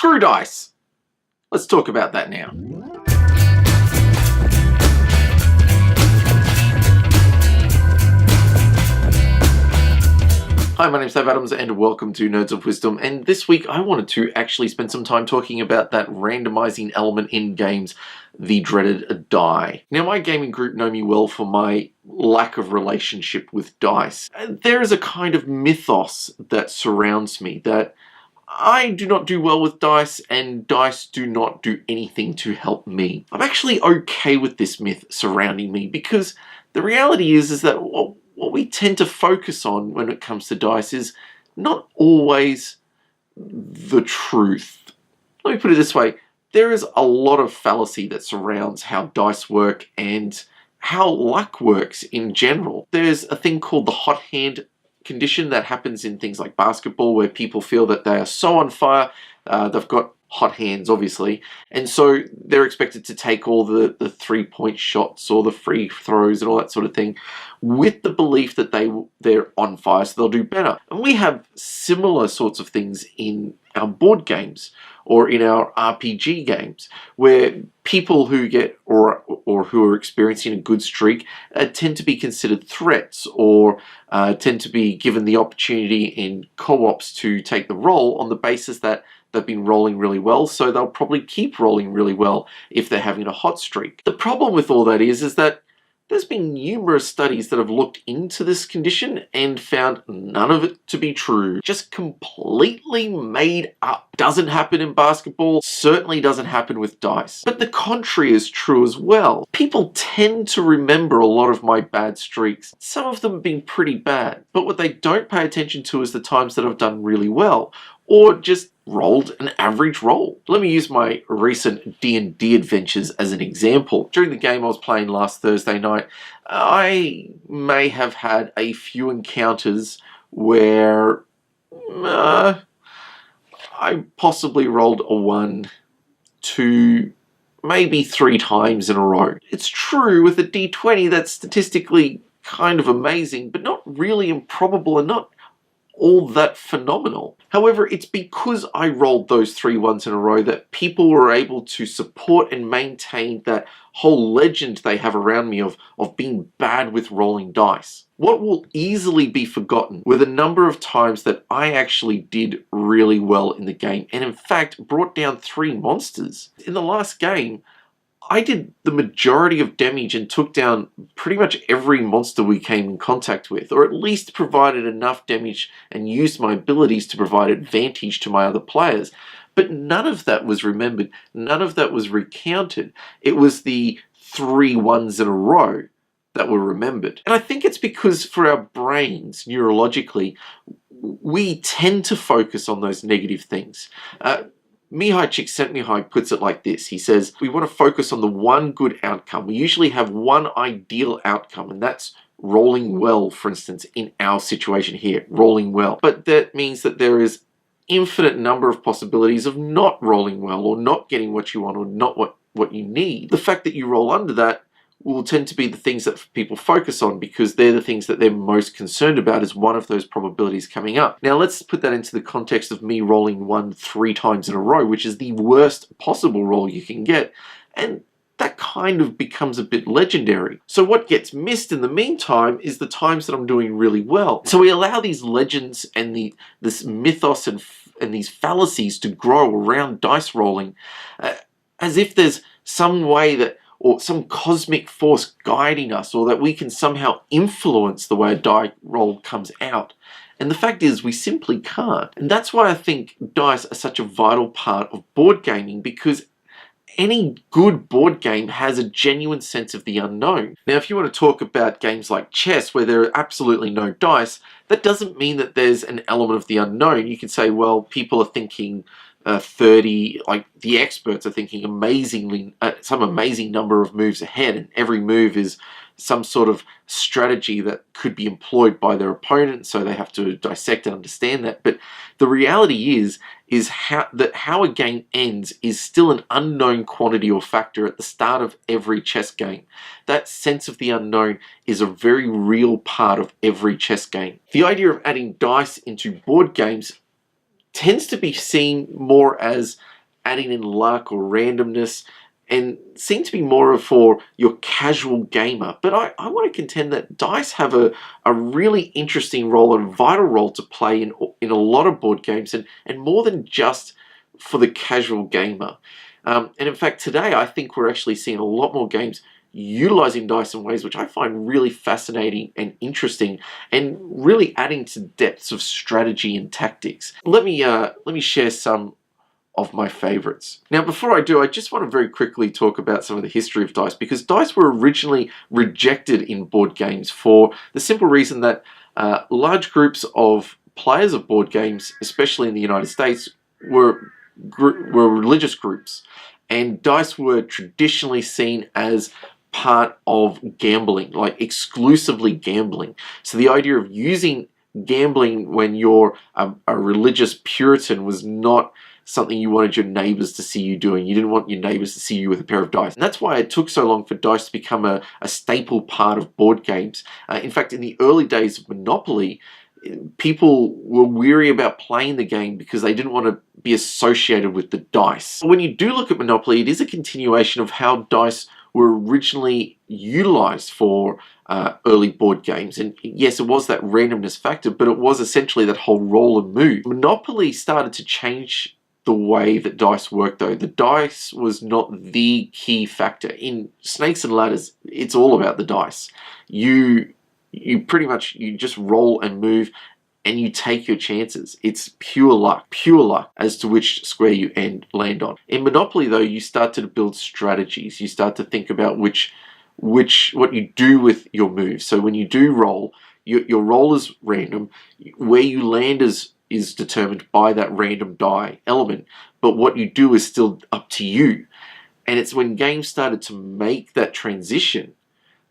Screw dice. Let's talk about that now. Hi, my name's Dave Adams and welcome to Nerds of Wisdom, and this week I wanted to actually spend some time talking about that randomizing element in games, the dreaded die. Now, my gaming group know me well for my lack of relationship with dice. There is a kind of mythos that surrounds me that I do not do well with dice and dice do not do anything to help me. I'm actually okay with this myth surrounding me because the reality is that what we tend to focus on when it comes to dice is not always the truth. Let me put it this way. There is a lot of fallacy that surrounds how dice work and how luck works in general. There's a thing called the hot hand condition that happens in things like basketball where people feel that they are so on fire, they've got hot hands obviously, and so they're expected to take all the 3-point shots or the free throws and all that sort of thing with the belief that they're on fire, so they'll do better. And we have similar sorts of things in our board games or in our RPG games where people who get or who are experiencing a good streak tend to be considered threats or tend to be given the opportunity in co-ops to take the role on the basis that they've been rolling really well, so they'll probably keep rolling really well if they're having a hot streak. The problem with all that is that there's been numerous studies that have looked into this condition and found none of it to be true. Just completely made up. Doesn't happen in basketball, certainly doesn't happen with dice. But the contrary is true as well. People tend to remember a lot of my bad streaks. Some of them have been pretty bad, but what they don't pay attention to is the times that I've done really well, or just rolled an average roll. Let me use my recent D&D adventures as an example. During the game I was playing last Thursday night, I may have had a few encounters where I possibly rolled a 1, 2, maybe 3 times in a row. It's true with a D20 that's statistically kind of amazing, but not really improbable and not all that phenomenal. However, it's because I rolled those 3 ones in a row that people were able to support and maintain that whole legend they have around me of being bad with rolling dice. What will easily be forgotten were the number of times that I actually did really well in the game and in fact brought down 3 monsters. In the last game, I did the majority of damage and took down pretty much every monster we came in contact with, or at least provided enough damage and used my abilities to provide advantage to my other players. But none of that was remembered, none of that was recounted. It was the 3 ones in a row that were remembered. And I think it's because for our brains, neurologically, we tend to focus on those negative things. Mihai Csikszentmihalyi puts it like this. He says, we want to focus on the one good outcome. We usually have one ideal outcome, and that's rolling well, for instance, in our situation here, rolling well. But that means that there is infinite number of possibilities of not rolling well or not getting what you want or not what you need. The fact that you roll under that will tend to be the things that people focus on because they're the things that they're most concerned about as one of those probabilities coming up. Now let's put that into the context of me rolling 1 3 times in a row, which is the worst possible roll you can get. And that kind of becomes a bit legendary. So what gets missed in the meantime is the times that I'm doing really well. So we allow these legends and this mythos and these fallacies to grow around dice rolling as if there's some way that or some cosmic force guiding us, or that we can somehow influence the way a die roll comes out. And the fact is, we simply can't. And that's why I think dice are such a vital part of board gaming, because any good board game has a genuine sense of the unknown. Now, if you want to talk about games like chess, where there are absolutely no dice, that doesn't mean that there's an element of the unknown. You can say, well, people are thinking 30, like the experts are thinking amazingly, some amazing number of moves ahead, and every move is some sort of strategy that could be employed by their opponent, so they have to dissect and understand that. But the reality is how a game ends is still an unknown quantity or factor at the start of every chess game. That sense of the unknown is a very real part of every chess game. The idea of adding dice into board games tends to be seen more as adding in luck or randomness, and seem to be more for your casual gamer. But I want to contend that dice have a really interesting role, and a vital role to play in a lot of board games, and more than just for the casual gamer. And in fact, today I think we're actually seeing a lot more games utilizing dice in ways which I find really fascinating and interesting, and really adding to depths of strategy and tactics. Let me share some of my favorites. Now, before I do, I just want to very quickly talk about some of the history of dice, because dice were originally rejected in board games for the simple reason that large groups of players of board games, especially in the United States, were religious groups, and dice were traditionally seen as part of gambling, like exclusively gambling. So the idea of using gambling when you're a religious Puritan was not something you wanted your neighbors to see you doing. You didn't want your neighbors to see you with a pair of dice. And that's why it took so long for dice to become a staple part of board games. In fact, in the early days of Monopoly, people were weary about playing the game because they didn't want to be associated with the dice. When you do look at Monopoly, it is a continuation of how dice were originally utilized for early board games. And yes, it was that randomness factor, but it was essentially that whole roll and move. Monopoly started to change the way that dice worked, though. The dice was not the key factor. In Snakes and Ladders, it's all about the dice. You pretty much, you just roll and move, and you take your chances. It's pure luck as to which square you land on. In Monopoly, though, you start to build strategies. You start to think about what you do with your moves. So when you do roll, your roll is random. Where you land is determined by that random die element, but what you do is still up to you. And it's when games started to make that transition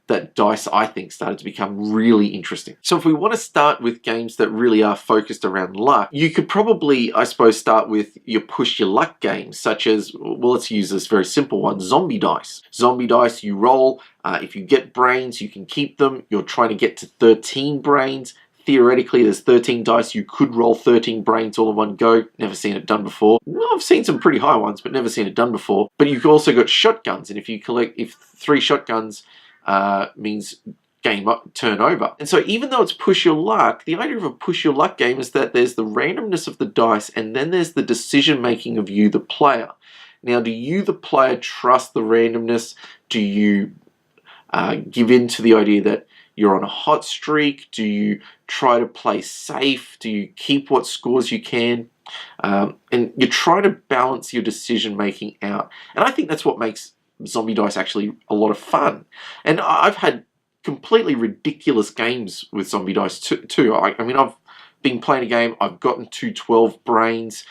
that dice, I think, started to become really interesting. So if we want to start with games that really are focused around luck, you could probably, I suppose, start with your push your luck games, such as, well, let's use this very simple one, zombie dice. Zombie dice, you roll. If you get brains, you can keep them. You're trying to get to 13 brains. Theoretically, there's 13 dice. You could roll 13 brains all in one go. Never seen it done before. Well, I've seen some pretty high ones, but never seen it done before. But you've also got shotguns, and if 3 shotguns means turn over. And so even though it's push your luck, the idea of a push your luck game is that there's the randomness of the dice, and then there's the decision making of you, the player. Now, do you, the player, trust the randomness? Do you give in to the idea that you're on a hot streak? Do you try to play safe? Do you keep what scores you can? And you try to balance your decision making out. And I think that's what makes zombie dice actually a lot of fun. And I've had completely ridiculous games with zombie dice too. I mean, I've been playing a game, I've gotten to 12 brains.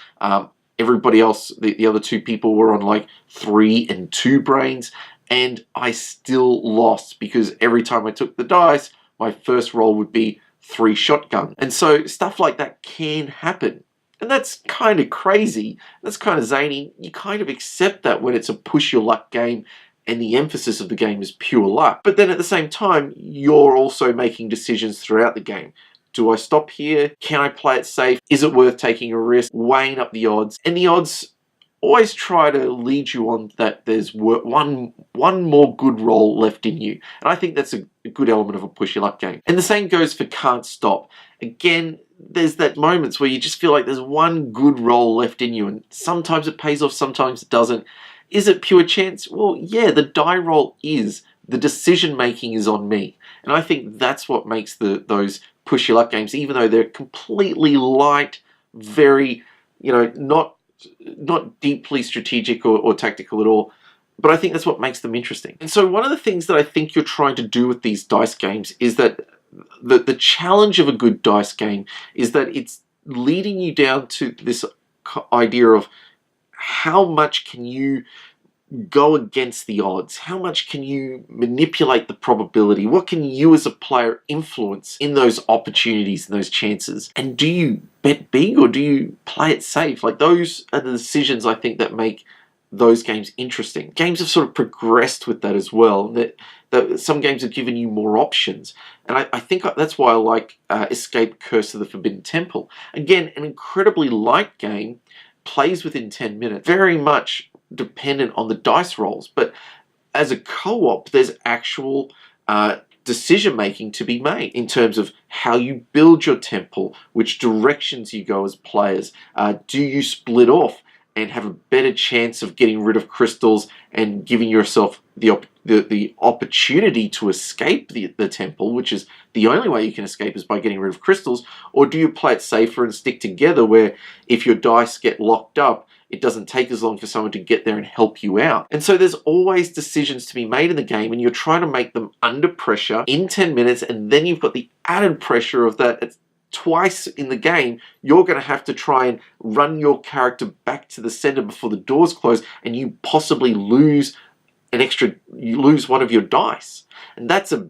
Everybody else, the other 2 people, were on like 3 and 2 brains, and I still lost because every time I took the dice, my first roll would be 3 shotguns. And so stuff like that can happen. And that's kind of crazy. That's kind of zany. You kind of accept that when it's a push your luck game and the emphasis of the game is pure luck. But then at the same time, you're also making decisions throughout the game. Do I stop here? Can I play it safe? Is it worth taking a risk? Weighing up the odds. And the odds always try to lead you on that there's one more good roll left in you. And I think that's a good element of a push your luck game. And the same goes for Can't Stop. Again, there's that moments where you just feel like there's one good roll left in you, and sometimes it pays off, sometimes it doesn't. Is it pure chance? Well, yeah, the die roll is. The decision making is on me. And I think that's what makes those push your luck games, even though they're completely light, very, not deeply strategic or tactical at all, but I think that's what makes them interesting. And so one of the things that I think you're trying to do with these dice games is that the challenge of a good dice game is that it's leading you down to this idea of how much can you go against the odds? How much can you manipulate the probability? What can you as a player influence in those opportunities and those chances? And do you bet big or do you play it safe? Like, those are the decisions I think that make those games interesting. Games have sort of progressed with that as well. That some games have given you more options. And I think that's why I like Escape Curse of the Forbidden Temple. Again, an incredibly light game, plays within 10 minutes, very much dependent on the dice rolls. But as a co-op, there's actual decision making to be made in terms of how you build your temple, which directions you go as players. Do you split off and have a better chance of getting rid of crystals and giving yourself the opportunity to escape the temple, which is the only way you can escape is by getting rid of crystals? Or do you play it safer and stick together, where if your dice get locked up, it doesn't take as long for someone to get there and help you out? And so there's always decisions to be made in the game, and you're trying to make them under pressure in 10 minutes, and then you've got the added pressure of that. Twice in the game, you're going to have to try and run your character back to the center before the doors close, and you possibly lose you lose one of your dice. And that's a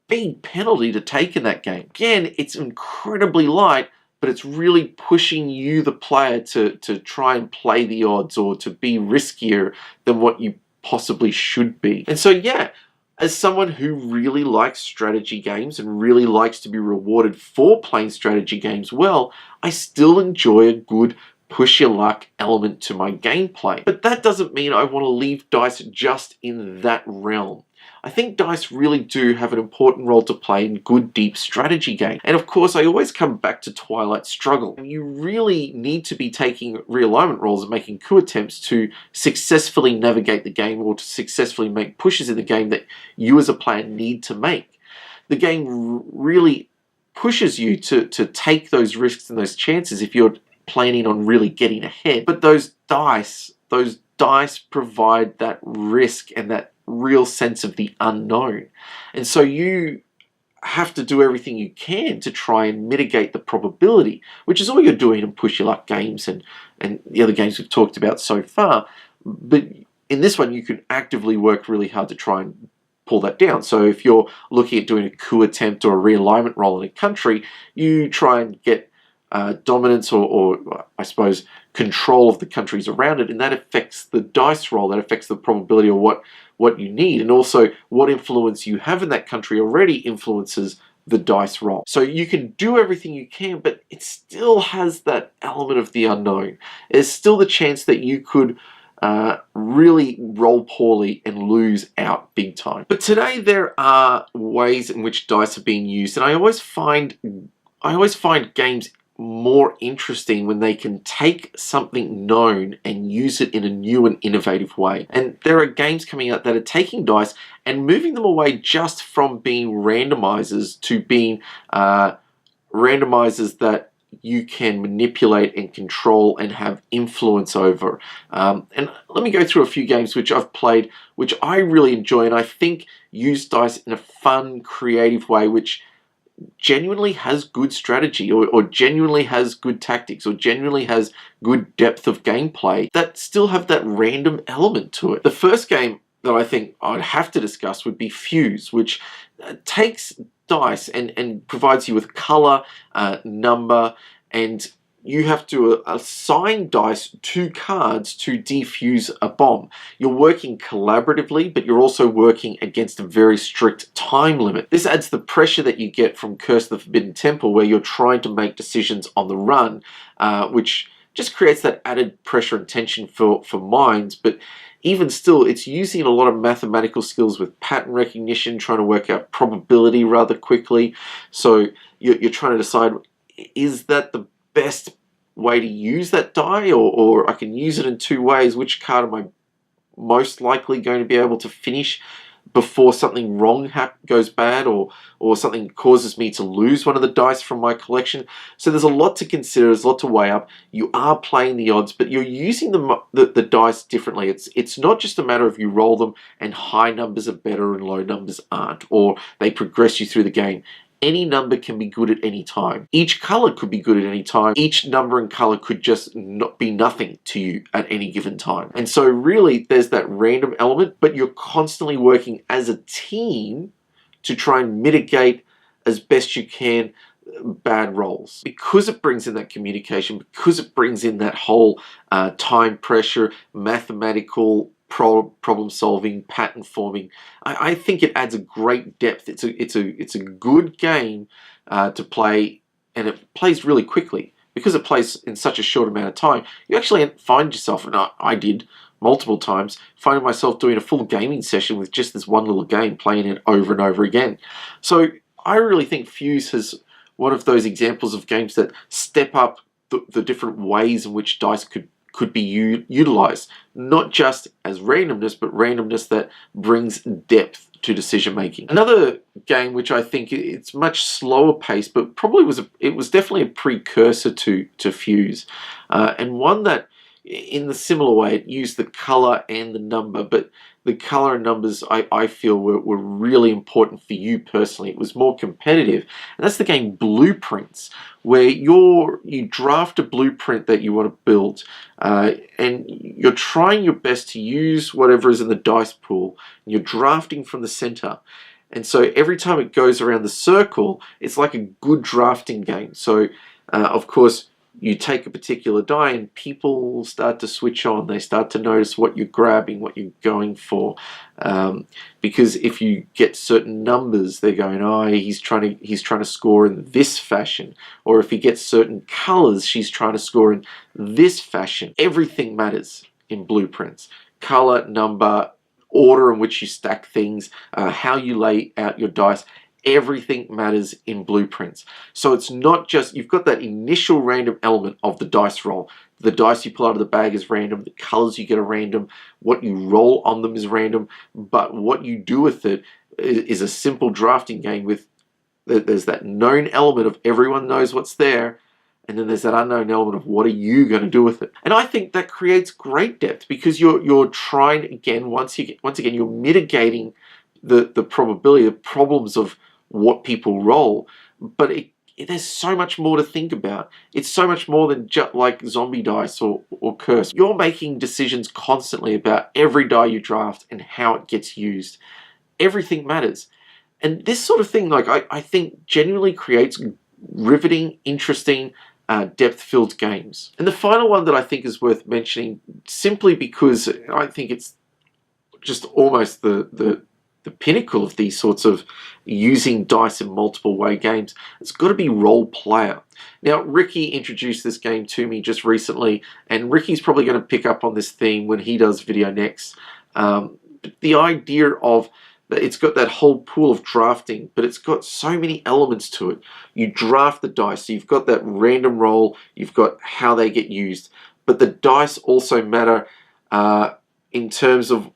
big penalty to take in that game. Again, it's incredibly light, but it's really pushing you, the player, to try and play the odds or to be riskier than what you possibly should be. And so, yeah, as someone who really likes strategy games and really likes to be rewarded for playing strategy games well, I still enjoy a good push your luck element to my gameplay. But that doesn't mean I want to leave dice just in that realm. I think dice really do have an important role to play in good, deep strategy games. And of course, I always come back to Twilight Struggle. You really need to be taking realignment rolls and making coup attempts to successfully navigate the game, or to successfully make pushes in the game that you as a player need to make. The game really pushes you to take those risks and those chances if you're planning on really getting ahead. But those dice provide that risk and that real sense of the unknown. And so you have to do everything you can to try and mitigate the probability, which is all you're doing in push your luck games and the other games we've talked about so far. But in this one, you can actively work really hard to try and pull that down. So if you're looking at doing a coup attempt or a realignment roll in a country, you try and get dominance or I suppose control of the countries around it, and that affects the dice roll, that affects the probability of what you need, and also what influence you have in that country already influences the dice roll. So you can do everything you can, but it still has that element of the unknown. There's still the chance that you could really roll poorly and lose out big time. But today there are ways in which dice are being used, and I always find games more interesting when they can take something known and use it in a new and innovative way. And there are games coming out that are taking dice and moving them away just from being randomizers to being randomizers that you can manipulate and control and have influence over. And let me go through a few games which I've played, which I really enjoy, and I think use dice in a fun, creative way, which genuinely has good strategy or genuinely has good tactics or genuinely has good depth of gameplay that still have that random element to it. The first game that I think I'd have to discuss would be Fuse, which takes dice and provides you with color, number, and you have to assign dice to cards to defuse a bomb. You're working collaboratively, but you're also working against a very strict time limit. This adds the pressure that you get from Curse of the Forbidden Temple, where you're trying to make decisions on the run, which just creates that added pressure and tension for minds. But even still, it's using a lot of mathematical skills with pattern recognition, trying to work out probability rather quickly. So you're trying to decide, is that the best way to use that die, or I can use it in two ways. Which card am I most likely going to be able to finish before something wrong goes bad, or something causes me to lose one of the dice from my collection? So there's a lot to consider, there's a lot to weigh up. You are playing the odds, but you're using the dice differently. It's not just a matter of you roll them and high numbers are better and low numbers aren't, or they progress you through the game. Any number can be good at any time. Each color could be good at any time. Each number and color could just not be nothing to you at any given time. And so really there's that random element, but you're constantly working as a team to try and mitigate as best you can bad rolls, because it brings in that communication, because it brings in that whole time pressure, mathematical problem solving, pattern forming. I think it adds a great depth. It's a good game to play, and it plays really quickly. Because it plays in such a short amount of time, you actually find yourself, and I did multiple times, finding myself doing a full gaming session with just this one little game, playing it over and over again. So I really think Fuse is one of those examples of games that step up the different ways in which dice could be utilized, not just as randomness, but randomness that brings depth to decision making. Another game which I think it's much slower paced, but probably it was definitely a precursor to Fuse, and one that in the similar way it used the color and the number, but the color and numbers I feel were really important for you personally. It was more competitive, and that's the game Blueprints, where you draft a blueprint that you want to build, and you're trying your best to use whatever is in the dice pool, and you're drafting from the center. And so every time it goes around the circle, it's like a good drafting game. So of course, you take a particular die and people start to switch on. They start to notice what you're grabbing, what you're going for. Because if you get certain numbers, they're going, oh, he's trying to score in this fashion. Or if he gets certain colors, she's trying to score in this fashion. Everything matters in Blueprints. Color, number, order in which you stack things, how you lay out your dice. Everything matters in Blueprints. So it's not just, you've got that initial random element of the dice roll. The dice you pull out of the bag is random, the colors you get are random, what you roll on them is random, but what you do with it is a simple drafting game with, there's that known element of everyone knows what's there, and then there's that unknown element of what are you going to do with it. And I think that creates great depth, because you're trying, again, once again, you're mitigating the probability, the problems of what people roll, but there's so much more to think about. It's so much more than just like zombie dice or curse. You're making decisions constantly about every die you draft and how it gets used. Everything matters. And this sort of thing, like I think genuinely creates riveting, interesting, depth-filled games. And the final one that I think is worth mentioning, simply because I think it's just almost the pinnacle of these sorts of using dice in multiple way games, it's got to be Roll Player. Now, Ricky introduced this game to me just recently, and Ricky's probably going to pick up on this theme when he does video next. But the idea of that, it's got that whole pool of drafting, but it's got so many elements to it. You draft the dice, so you've got that random roll, you've got how they get used, but the dice also matter in terms of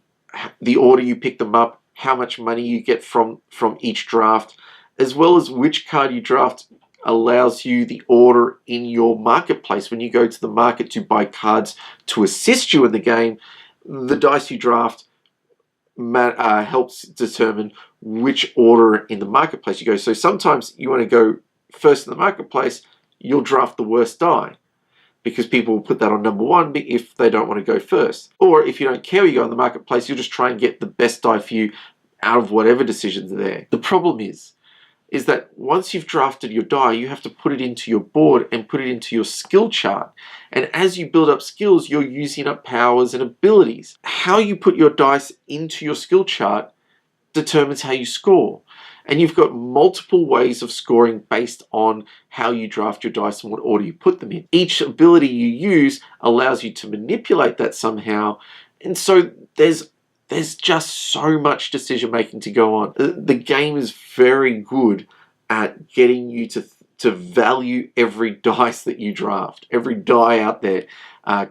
the order you pick them up, how much money you get from each draft, as well as which card you draft allows you the order in your marketplace. When you go to the market to buy cards to assist you in the game, the dice you draft helps determine which order in the marketplace you go. So sometimes you want to go first in the marketplace, you'll draft the worst die, because people will put that on number one if they don't want to go first. Or if you don't care where you go in the marketplace, you'll just try and get the best die for you out of whatever decisions are there. The problem is that once you've drafted your die, you have to put it into your board and put it into your skill chart. And as you build up skills, you're using up powers and abilities. How you put your dice into your skill chart determines how you score. And you've got multiple ways of scoring based on how you draft your dice and what order you put them in. Each ability you use allows you to manipulate that somehow. And so there's just so much decision making to go on. The game is very good at getting you to value every dice that you draft. Every die out there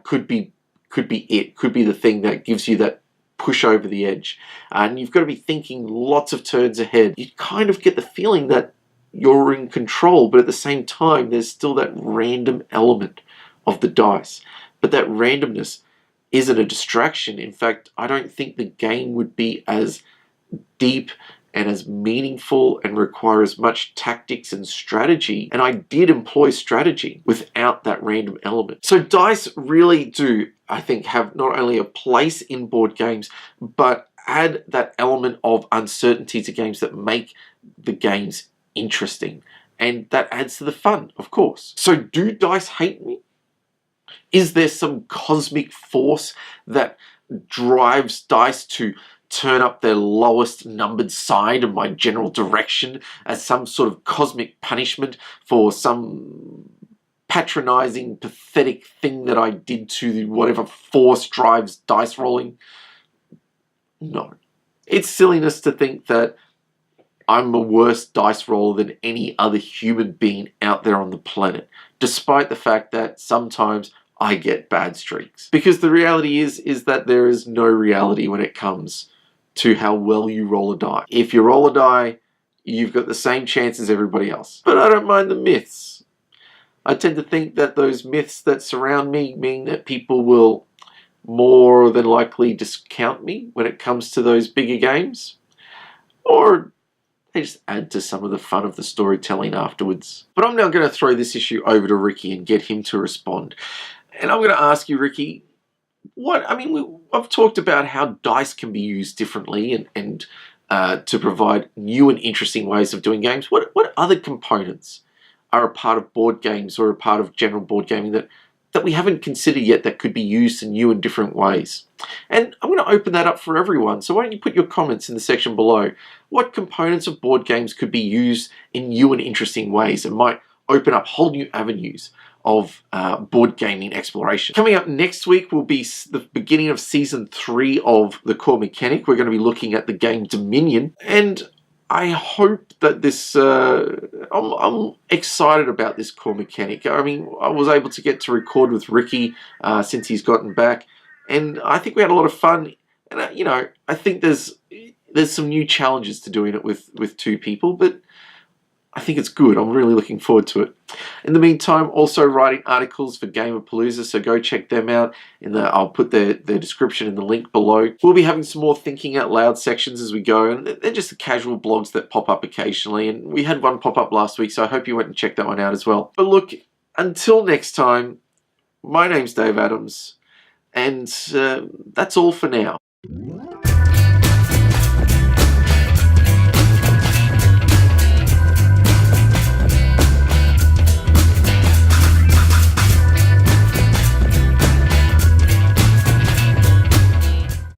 could be the thing that gives you that push over the edge. And you've got to be thinking lots of turns ahead. You kind of get the feeling that you're in control, but at the same time, there's still that random element of the dice. But that randomness isn't a distraction. In fact, I don't think the game would be as deep and as meaningful and require as much tactics and strategy. And I did employ strategy without that random element. So dice really do, I think, have not only a place in board games, but add that element of uncertainty to games that make the games interesting And that adds to the fun, of course. So do dice hate me? Is there some cosmic force that drives dice to turn up their lowest numbered side of my general direction as some sort of cosmic punishment for some patronizing, pathetic thing that I did to whatever force drives dice rolling? No. It's silliness to think that I'm a worse dice roller than any other human being out there on the planet, despite the fact that sometimes I get bad streaks. Because the reality is that there is no reality when it comes to how well you roll a die. If you roll a die, you've got the same chance as everybody else. But I don't mind the myths. I tend to think that those myths that surround me mean that people will more than likely discount me when it comes to those bigger games. Or they just add to some of the fun of the storytelling afterwards. But I'm now going to throw this issue over to Ricky and get him to respond. And I'm going to ask you, Ricky, I've talked about how dice can be used differently and to provide new and interesting ways of doing games. What other components are a part of board games or a part of general board gaming that we haven't considered yet that could be used in new and different ways? And I'm going to open that up for everyone. So why don't you put your comments in the section below. What components of board games could be used in new and interesting ways and might open up whole new avenues of board gaming exploration? Coming up next week will be the beginning of Season 3 of The Core Mechanic. We're going to be looking at the game Dominion. And I hope that this, I'm excited about this Core Mechanic. I mean, I was able to get to record with Ricky since he's gotten back, and I think we had a lot of fun. And, I think there's some new challenges to doing it with two people, but I think it's good. I'm really looking forward to it. In the meantime, also writing articles for Gamerpalooza, so go check them out. I'll put their description in the link below. We'll be having some more thinking out loud sections as we go, and they're just the casual blogs that pop up occasionally, and we had one pop up last week, so I hope you went and checked that one out as well. But look, until next time, my name's Dave Adams, and that's all for now.